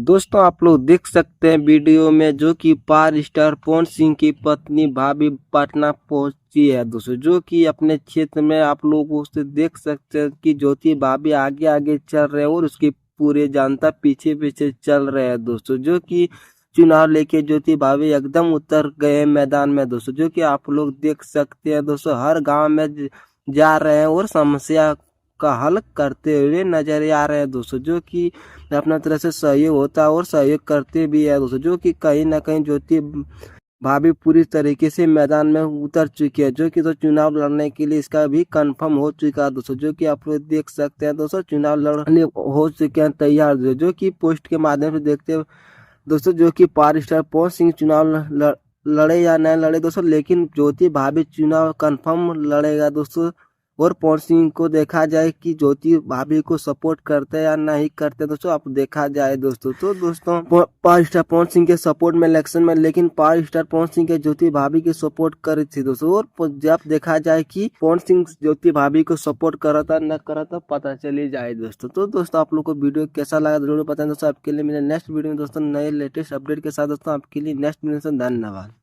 दोस्तों आप लोग देख सकते हैं वीडियो में जो कि पावर स्टार पवन सिंह की पत्नी भाभी पटना पहुंची है दोस्तों, जो कि अपने क्षेत्र में आप लोग उसे देख सकते हैं कि ज्योति भाभी आगे आगे चल रहे हैं और उसकी पूरे जनता पीछे पीछे चल रहे हैं दोस्तों, जो कि चुनाव लेके ज्योति भाभी एकदम उतर गए मैदान में दोस्तों, जो कि आप लोग देख सकते हैं दोस्तों। हर गांव में जा रहे हैं और समस्या का हल करते हुए नजर आ रहे हैं दोस्तों, जो कि अपना तरह से सहयोग होता है और सहयोग करते भी है दोस्तों, जो कि कहीं ना कहीं ज्योति भाभी पूरी तरीके से मैदान में उतर चुकी है, जो कि तो चुनाव लड़ने के लिए इसका भी कंफर्म हो चुका है दोस्तों, जो कि आप लोग देख सकते हैं दोस्तों। चुनाव लड़ने हो चुके हैं तैयार, जो कि पोस्ट के माध्यम से देखते हैं दोस्तों, जो कि पावर स्टार पवन सिंह चुनाव लड़े या नहीं लड़े दोस्तों, लेकिन ज्योति भाभी चुनाव कंफर्म लड़ेगा दोस्तों। और पवन सिंह को देखा जाए कि ज्योति भाभी को सपोर्ट करते या नहीं करते दोस्तों, आप देखा जाए दोस्तों। तो दोस्तों पावर स्टार पवन सिंह के सपोर्ट में इलेक्शन में, लेकिन पावर स्टार पवन सिंह के ज्योति भाभी की सपोर्ट करी थी दोस्तों। और जब देखा जाए कि पवन सिंह ज्योति भाभी को सपोर्ट करा था न करा था पता चली जाए दोस्तों। तो दोस्तों आप लोग को वीडियो कैसा लगा जरूर बताएं दोस्तों। आपके लिए मेरे नेक्स्ट वीडियो में दोस्तों नए लेटेस्ट अपडेट के साथ दोस्तों आपके लिए नेक्स्ट वीडियो से धन्यवाद।